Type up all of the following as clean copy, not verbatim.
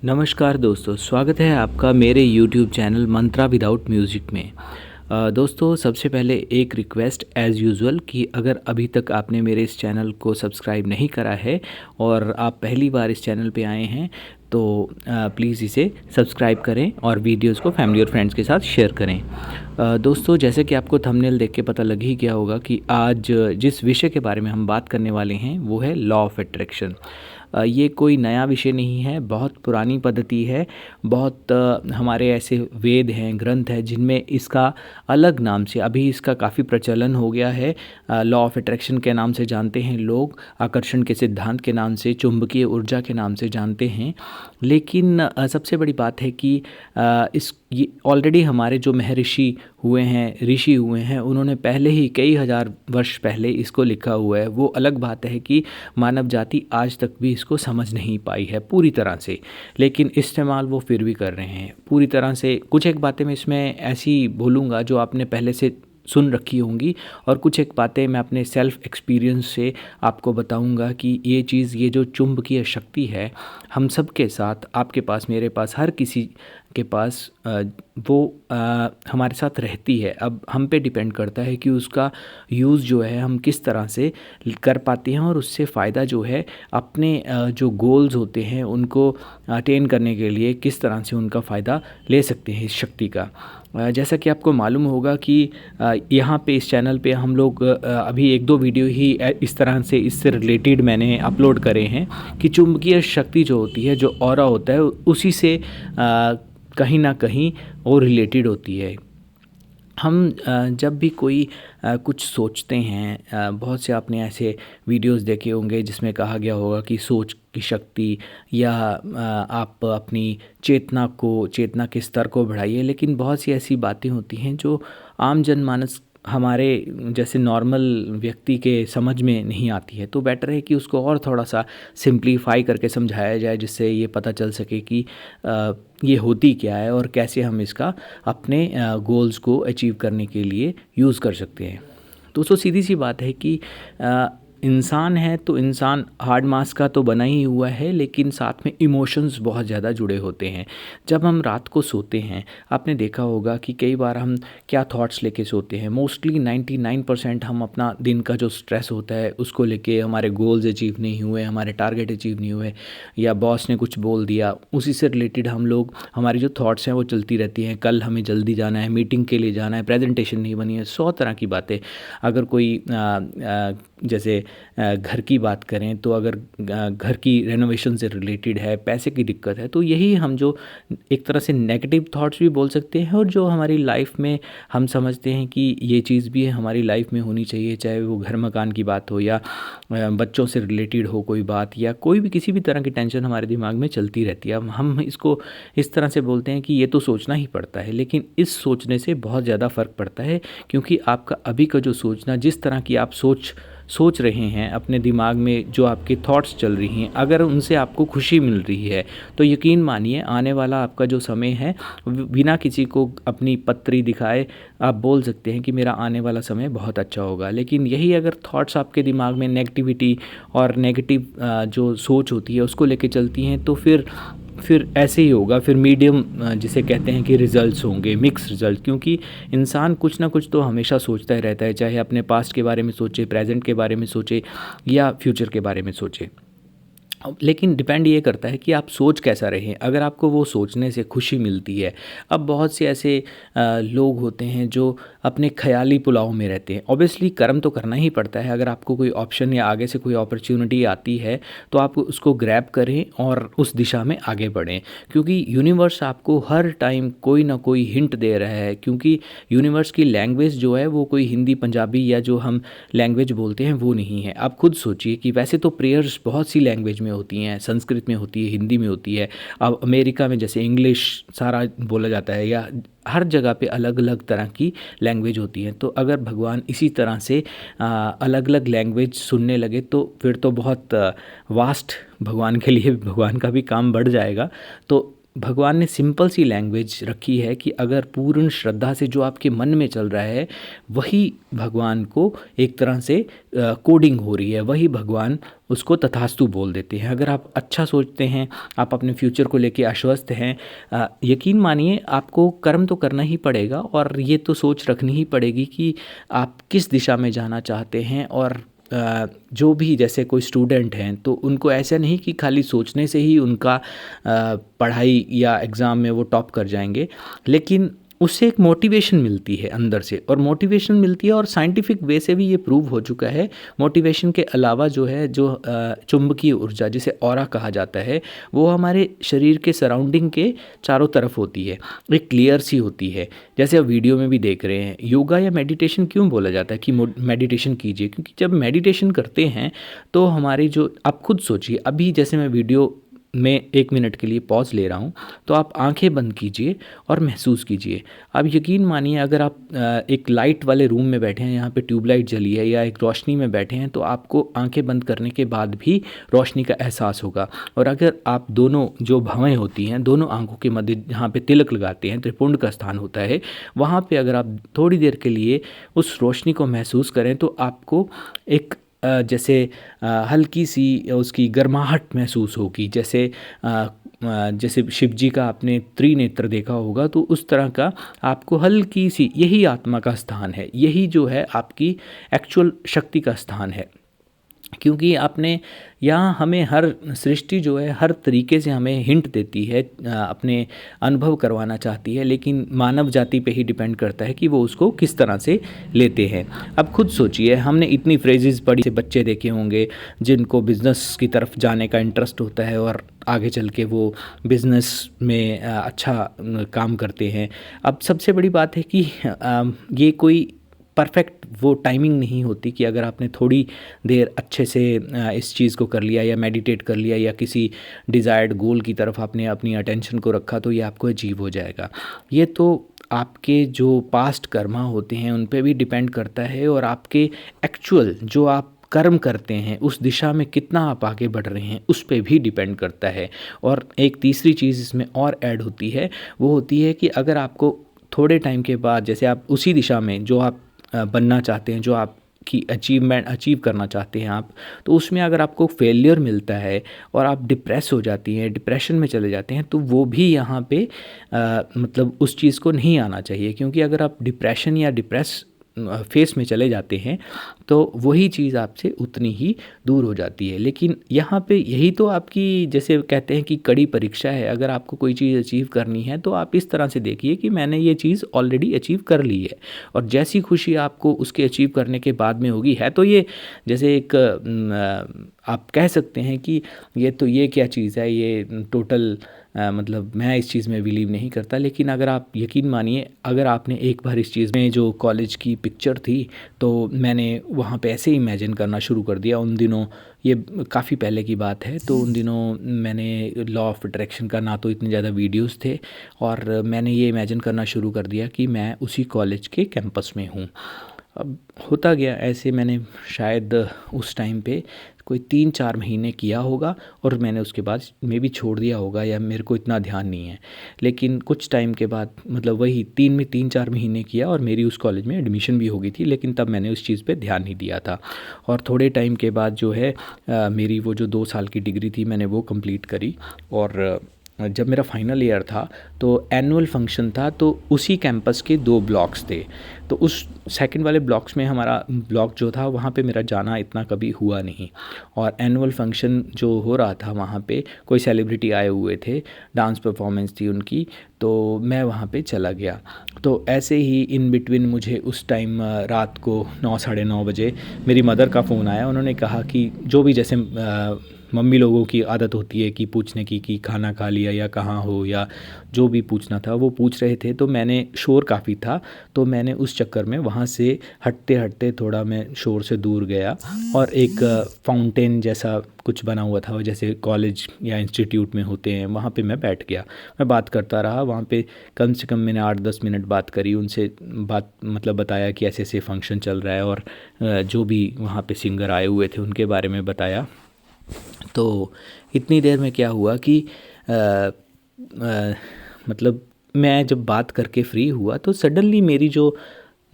नमस्कार दोस्तों, स्वागत है आपका मेरे YouTube चैनल मंत्रा विदाउट म्यूज़िक में। दोस्तों, सबसे पहले एक रिक्वेस्ट एज़ यूजुअल कि अगर अभी तक आपने मेरे इस चैनल को सब्सक्राइब नहीं करा है और आप पहली बार इस चैनल पे आए हैं तो प्लीज़ इसे सब्सक्राइब करें और वीडियोस को फैमिली और फ्रेंड्स के साथ शेयर करें। दोस्तों, जैसे कि आपको थंबनेल देख के पता लग ही गया होगा कि आज जिस विषय के बारे में हम बात करने वाले हैं वो है लॉ ऑफ अट्रैक्शन। ये कोई नया विषय नहीं है, बहुत पुरानी पद्धति है। बहुत हमारे ऐसे वेद हैं, ग्रंथ हैं जिनमें इसका अलग नाम से अभी इसका काफ़ी प्रचलन हो गया है। लॉ ऑफ अट्रैक्शन के नाम से जानते हैं लोग, आकर्षण के सिद्धांत के नाम से, चुंबकीय ऊर्जा के नाम से जानते हैं। लेकिन सबसे बड़ी बात है कि ये ऑलरेडी हमारे जो महर्षि हुए हैं, ऋषि हुए हैं, उन्होंने पहले ही कई हज़ार वर्ष पहले इसको लिखा हुआ है। वो अलग बात है कि मानव जाति आज तक भी इसको समझ नहीं पाई है पूरी तरह से, लेकिन इस्तेमाल वो फिर भी कर रहे हैं पूरी तरह से। कुछ एक बातें मैं इसमें ऐसी बोलूँगा जो आपने पहले से सुन रखी होंगी, और कुछ एक बातें मैं अपने सेल्फ एक्सपीरियंस से आपको बताऊंगा कि ये चीज़, ये जो चुंबकीय शक्ति है हम सब के साथ, आपके पास, मेरे पास, हर किसी के पास वो हमारे साथ रहती है। अब हम पे डिपेंड करता है कि उसका यूज़ जो है हम किस तरह से कर पाते हैं और उससे फ़ायदा जो है अपने जो गोल्स होते हैं उनको अटेन करने के लिए किस तरह से उनका फ़ायदा ले सकते हैं इस शक्ति का। जैसा कि आपको मालूम होगा कि यहाँ पे इस चैनल पे हम लोग अभी एक दो वीडियो ही इस तरह से इससे रिलेटेड मैंने अपलोड करे हैं कि चुंबकीय शक्ति जो होती है, जो ऑरा होता है, उसी से कहीं ना कहीं और रिलेटेड होती है। हम जब भी कोई कुछ सोचते हैं, बहुत से आपने ऐसे वीडियोस देखे होंगे जिसमें कहा गया होगा कि सोच की शक्ति, या आप अपनी चेतना के स्तर को बढ़ाइए। लेकिन बहुत सी ऐसी बातें होती हैं जो आम जनमानस, हमारे जैसे नॉर्मल व्यक्ति के समझ में नहीं आती है। तो बेटर है कि उसको और थोड़ा सा सिंप्लीफाई करके समझाया जाए, जिससे ये पता चल सके कि ये होती क्या है और कैसे हम इसका अपने गोल्स को अचीव करने के लिए यूज़ कर सकते हैं। दोस्तों, सीधी सी बात है कि इंसान है तो इंसान हार्ड मास का तो बना ही हुआ है, लेकिन साथ में इमोशंस बहुत ज़्यादा जुड़े होते हैं। जब हम रात को सोते हैं, आपने देखा होगा कि कई बार हम क्या थॉट्स लेके सोते हैं। मोस्टली 99% हम अपना दिन का जो स्ट्रेस होता है उसको लेके, हमारे गोल्स अचीव नहीं हुए, हमारे टारगेट अचीव नहीं हुए, या बॉस ने कुछ बोल दिया, उसी से रिलेटेड हम लोग, हमारी जो थॉट्स हैं वो चलती रहती हैं। कल हमें जल्दी जाना है, मीटिंग के लिए जाना है, प्रेजेंटेशन नहीं बनी है, 100 तरह की बातें। अगर कोई जैसे घर की बात करें तो अगर घर की रेनोवेशन से रिलेटेड है, पैसे की दिक्कत है, तो यही हम जो एक तरह से नेगेटिव थॉट्स भी बोल सकते हैं, और जो हमारी लाइफ में हम समझते हैं कि ये चीज़ भी हमारी लाइफ में होनी चाहिए, चाहे वो घर मकान की बात हो या बच्चों से रिलेटेड हो कोई बात, या कोई भी किसी भी तरह की टेंशन हमारे दिमाग में चलती रहती है। हम इसको इस तरह से बोलते हैं कि ये तो सोचना ही पड़ता है, लेकिन इस सोचने से बहुत ज़्यादा फ़र्क पड़ता है। क्योंकि आपका अभी का जो सोचना, जिस तरह की आप सोच रहे हैं अपने दिमाग में, जो आपके थॉट्स चल रही हैं, अगर उनसे आपको खुशी मिल रही है तो यकीन मानिए आने वाला आपका जो समय है, बिना किसी को अपनी पत्री दिखाए आप बोल सकते हैं कि मेरा आने वाला समय बहुत अच्छा होगा। लेकिन यही अगर थॉट्स आपके दिमाग में नेगेटिविटी और नेगेटिव जो सोच होती है उसको लेके चलती हैं, तो फिर ऐसे ही होगा। फिर मीडियम जिसे कहते हैं कि रिजल्ट्स होंगे, मिक्स रिजल्ट। क्योंकि इंसान कुछ ना कुछ तो हमेशा सोचता ही रहता है, चाहे अपने पास्ट के बारे में सोचे, प्रेजेंट के बारे में सोचे, या फ्यूचर के बारे में सोचे। लेकिन डिपेंड ये करता है कि आप सोच कैसा रहे हैं। अगर आपको वो सोचने से खुशी मिलती है, अब बहुत से ऐसे लोग होते हैं जो अपने ख्याली पुलाव में रहते हैं। ऑब्वियसली कर्म तो करना ही पड़ता है। अगर आपको कोई ऑप्शन या आगे से कोई अपॉर्चुनिटी आती है तो आप उसको ग्रैब करें और उस दिशा में आगे बढ़ें, क्योंकि यूनिवर्स आपको हर टाइम कोई ना कोई हिंट दे रहा है। क्योंकि यूनिवर्स की लैंग्वेज जो है वो कोई हिंदी, पंजाबी या जो हम लैंग्वेज बोलते हैं वो नहीं है। आप खुद सोचिए कि वैसे तो प्रेयर्स बहुत सी लैंग्वेज में होती हैं, संस्कृत में होती है, हिंदी में होती है। अब अमेरिका में जैसे इंग्लिश सारा बोला जाता है, या हर जगह पे अलग अलग तरह की लैंग्वेज होती है। तो अगर भगवान इसी तरह से अलग अलग लैंग्वेज सुनने लगे तो फिर तो बहुत वास्ट भगवान के लिए, भगवान का भी काम बढ़ जाएगा। तो भगवान ने सिंपल सी लैंग्वेज रखी है कि अगर पूर्ण श्रद्धा से जो आपके मन में चल रहा है वही भगवान को एक तरह से कोडिंग हो रही है, वही भगवान उसको तथास्तु बोल देते हैं। अगर आप अच्छा सोचते हैं, आप अपने फ्यूचर को लेके आश्वस्त हैं, यकीन मानिए आपको कर्म तो करना ही पड़ेगा और ये तो सोच रखनी ही पड़ेगी कि आप किस दिशा में जाना चाहते हैं। और जो भी जैसे कोई स्टूडेंट हैं तो उनको ऐसा नहीं कि खाली सोचने से ही उनका पढ़ाई या एग्ज़ाम में वो टॉप कर जाएंगे, लेकिन उससे एक मोटिवेशन मिलती है अंदर से, और मोटिवेशन मिलती है और साइंटिफिक वे से भी ये प्रूव हो चुका है। मोटिवेशन के अलावा जो है जो चुंबकीय ऊर्जा जिसे ऑरा कहा जाता है वो हमारे शरीर के सराउंडिंग के चारों तरफ होती है, एक क्लियर सी होती है। जैसे आप वीडियो में भी देख रहे हैं, योगा या मेडिटेशन क्यों बोला जाता है कि मेडिटेशन कीजिए, क्योंकि जब मेडिटेशन करते हैं तो हमारी जो, आप खुद सोचिए, अभी जैसे मैं वीडियो में 1 मिनट के लिए पॉज ले रहा हूँ तो आप आंखें बंद कीजिए और महसूस कीजिए। आप यकीन मानिए अगर आप एक लाइट वाले रूम में बैठे हैं, यहाँ पे ट्यूबलाइट जली है, या एक रोशनी में बैठे हैं, तो आपको आंखें बंद करने के बाद भी रोशनी का एहसास होगा। और अगर आप दोनों जो भवें होती हैं, दोनों आंखों के मध्य जहाँ पे तिलक लगाते हैं, त्रिपुंड का स्थान होता है, वहाँ पे अगर आप थोड़ी देर के लिए उस रोशनी को महसूस करें तो आपको एक जैसे हल्की सी उसकी गर्माहट महसूस होगी। जैसे शिव जी का आपने त्रिनेत्र देखा होगा, तो उस तरह का आपको हल्की सी, यही आत्मा का स्थान है, यही जो है आपकी एक्चुअल शक्ति का स्थान है। क्योंकि आपने यहाँ, हमें हर सृष्टि जो है हर तरीके से हमें हिंट देती है, अपने अनुभव करवाना चाहती है, लेकिन मानव जाति पे ही डिपेंड करता है कि वो उसको किस तरह से लेते हैं। अब खुद सोचिए, हमने इतनी फ्रेजेस पढ़ी से बच्चे देखे होंगे जिनको बिज़नेस की तरफ जाने का इंटरेस्ट होता है और आगे चल के वो बिज़नेस में अच्छा काम करते हैं। अब सबसे बड़ी बात है कि ये कोई परफेक्ट वो टाइमिंग नहीं होती कि अगर आपने थोड़ी देर अच्छे से इस चीज़ को कर लिया या मेडिटेट कर लिया या किसी डिज़ायर्ड गोल की तरफ आपने अपनी अटेंशन को रखा तो ये आपको अचीव हो जाएगा। ये तो आपके जो पास्ट कर्मा होते हैं उन पे भी डिपेंड करता है, और आपके एक्चुअल जो आप कर्म करते हैं उस दिशा में कितना आप आगे बढ़ रहे हैं उस पे भी डिपेंड करता है। और एक तीसरी चीज़ इसमें और ऐड होती है, वो होती है कि अगर आपको थोड़े टाइम के बाद, जैसे आप उसी दिशा में जो आप बनना चाहते हैं, जो आपकी अचीव करना चाहते हैं आप, तो उसमें अगर आपको फेलियर मिलता है और आप डिप्रेस हो जाती हैं, डिप्रेशन में चले जाते हैं, तो वो भी यहाँ पे मतलब उस चीज़ को नहीं आना चाहिए। क्योंकि अगर आप डिप्रेशन या डिप्रेस फेस में चले जाते हैं तो वही चीज़ आपसे उतनी ही दूर हो जाती है। लेकिन यहाँ पे यही तो आपकी, जैसे कहते हैं कि कड़ी परीक्षा है। अगर आपको कोई चीज़ अचीव करनी है तो आप इस तरह से देखिए कि मैंने ये चीज़ ऑलरेडी अचीव कर ली है, और जैसी खुशी आपको उसके अचीव करने के बाद में होगी, है तो ये जैसे एक आप कह सकते हैं कि ये क्या चीज़ है, ये टोटल मतलब मैं इस चीज़ में बिलीव नहीं करता। लेकिन अगर आप यकीन मानिए, अगर आपने एक बार इस चीज़ में, जो कॉलेज की पिक्चर थी, तो मैंने वहाँ पे ऐसे इमेजिन करना शुरू कर दिया उन दिनों, ये काफ़ी पहले की बात है। तो उन दिनों मैंने लॉ ऑफ अट्रैक्शन का ना तो इतने ज़्यादा वीडियोस थे, और मैंने ये इमेजिन करना शुरू कर दिया कि मैं उसी कॉलेज के कैंपस में हूँ। अब होता गया ऐसे, मैंने शायद उस टाइम पे कोई 3-4 महीने किया होगा, और मैंने उसके बाद में भी छोड़ दिया होगा, या मेरे को इतना ध्यान नहीं है। लेकिन कुछ टाइम के बाद, मतलब वही 3-4 महीने किया, और मेरी उस कॉलेज में एडमिशन भी हो गई थी, लेकिन तब मैंने उस चीज़ पे ध्यान नहीं दिया था। और थोड़े टाइम के बाद जो है मेरी वो जो 2 साल की डिग्री थी मैंने वो कंप्लीट करी। और जब मेरा फाइनल ईयर था तो एनुअल फंक्शन था, तो उसी कैंपस के 2 ब्लॉक्स थे। तो उस सेकंड वाले ब्लॉक्स में हमारा ब्लॉक जो था, वहाँ पे मेरा जाना इतना कभी हुआ नहीं। और एनुअल फंक्शन जो हो रहा था वहाँ पे कोई सेलिब्रिटी आए हुए थे, डांस परफॉर्मेंस थी उनकी, तो मैं वहाँ पे चला गया। तो ऐसे ही इन बिटवीन मुझे उस टाइम रात को 9 साढ़े 9 बजे मेरी मदर का फ़ोन आया। उन्होंने कहा कि जो भी जैसे मम्मी लोगों की आदत होती है कि पूछने की कि खाना खा लिया या कहाँ हो, या जो भी पूछना था वो पूछ रहे थे। तो मैंने, शोर काफ़ी था, तो मैंने उस चक्कर में वहाँ से हटते हटते थोड़ा मैं शोर से दूर गया, और एक फाउंटेन जैसा कुछ बना हुआ था, जैसे कॉलेज या इंस्टीट्यूट में होते हैं, वहाँ पे मैं बैठ गया। मैं बात करता रहा वहाँ पे, कम से कम मैंने 8-10 मिनट बात करी उनसे। बात मतलब बताया कि ऐसे ऐसे फंक्शन चल रहा है, और जो भी वहाँ पे सिंगर आए हुए थे उनके बारे में बताया। तो इतनी देर में क्या हुआ कि मतलब मैं जब बात करके फ्री हुआ तो सडनली मेरी जो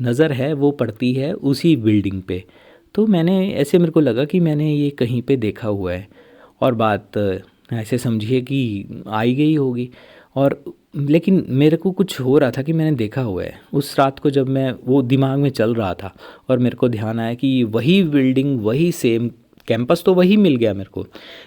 नज़र है वो पड़ती है उसी बिल्डिंग पे। तो मैंने ऐसे मेरे को लगा कि मैंने ये कहीं पे देखा हुआ है, और बात ऐसे समझिए कि आई गई होगी। और लेकिन मेरे को कुछ हो रहा था कि मैंने देखा हुआ है। उस रात को जब मैं वो दिमाग में चल रहा था और मेरे को ध्यान आया कि वही बिल्डिंग, वही सेम कैंपस तो वही मिल गया मेरे को,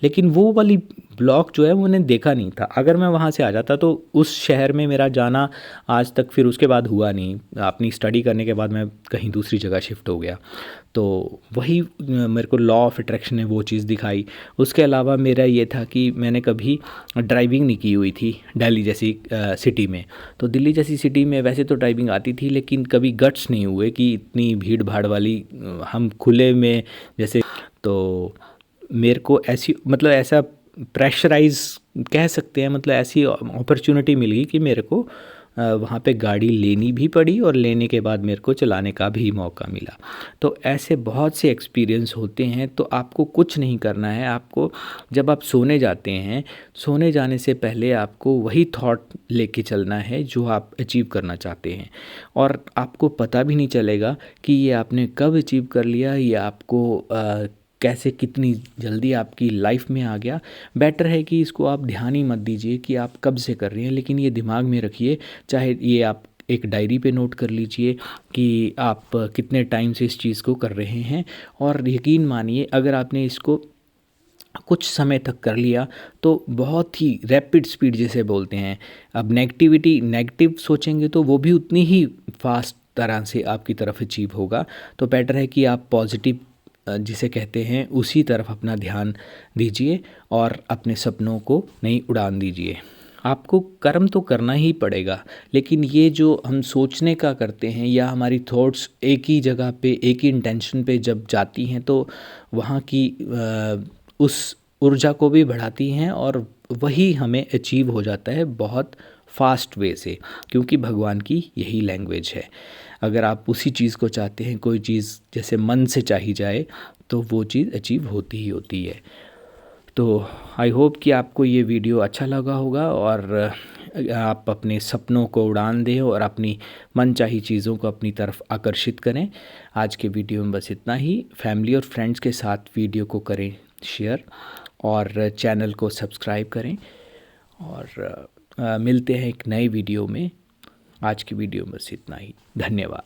लेकिन वो वाली ब्लॉक जो है वो मैंने देखा नहीं था। अगर मैं वहाँ से आ जाता तो उस शहर में मेरा जाना आज तक फिर उसके बाद हुआ नहीं। अपनी स्टडी करने के बाद मैं कहीं दूसरी जगह शिफ्ट हो गया। तो वही मेरे को लॉ ऑफ अट्रैक्शन ने वो चीज़ दिखाई। उसके अलावा मेरा ये था कि मैंने कभी ड्राइविंग नहीं की हुई थी दिल्ली जैसी सिटी में। तो दिल्ली जैसी सिटी में वैसे तो ड्राइविंग आती थी, लेकिन कभी गट्स नहीं हुए कि इतनी भीड़ भाड़ वाली हम खुले में जैसे। तो मेरे को ऐसी मतलब ऐसा प्रेशराइज कह सकते हैं, मतलब ऐसी अपॉर्चुनिटी मिल गई कि मेरे को वहाँ पे गाड़ी लेनी भी पड़ी, और लेने के बाद मेरे को चलाने का भी मौका मिला। तो ऐसे बहुत से एक्सपीरियंस होते हैं। तो आपको कुछ नहीं करना है। आपको जब आप सोने जाते हैं, सोने जाने से पहले आपको वही थॉट लेके चलना है जो आप अचीव करना चाहते हैं, और आपको पता भी नहीं चलेगा कि ये आपने कब अचीव कर लिया, ये आपको कैसे कितनी जल्दी आपकी लाइफ में आ गया। बेटर है कि इसको आप ध्यान ही मत दीजिए कि आप कब से कर रहे हैं, लेकिन ये दिमाग में रखिए। चाहे ये आप एक डायरी पे नोट कर लीजिए कि आप कितने टाइम से इस चीज़ को कर रहे हैं, और यकीन मानिए अगर आपने इसको कुछ समय तक कर लिया तो बहुत ही रैपिड स्पीड जिसे बोलते हैं, अब नेगेटिव सोचेंगे तो वो भी उतनी ही फास्ट तरह से आपकी तरफ अचीव होगा। तो बेटर है कि आप पॉजिटिव जिसे कहते हैं उसी तरफ अपना ध्यान दीजिए, और अपने सपनों को नई उड़ान दीजिए। आपको कर्म तो करना ही पड़ेगा, लेकिन ये जो हम सोचने का करते हैं या हमारी थॉट्स एक ही जगह पे एक ही इंटेंशन पे जब जाती हैं तो वहाँ की उस ऊर्जा को भी बढ़ाती हैं, और वही हमें अचीव हो जाता है बहुत फास्ट वे से, क्योंकि भगवान की यही लैंग्वेज है। अगर आप उसी चीज़ को चाहते हैं, कोई चीज़ जैसे मन से चाही जाए, तो वो चीज़ अचीव होती ही होती है। तो आई होप कि आपको ये वीडियो अच्छा लगा होगा, और आप अपने सपनों को उड़ान दें और अपनी मनचाही चीज़ों को अपनी तरफ आकर्षित करें। आज के वीडियो में बस इतना ही। फैमिली और फ्रेंड्स के साथ वीडियो को करें शेयर, और चैनल को सब्सक्राइब करें, और मिलते हैं एक नए वीडियो में। आज की वीडियो में बस इतना ही। धन्यवाद।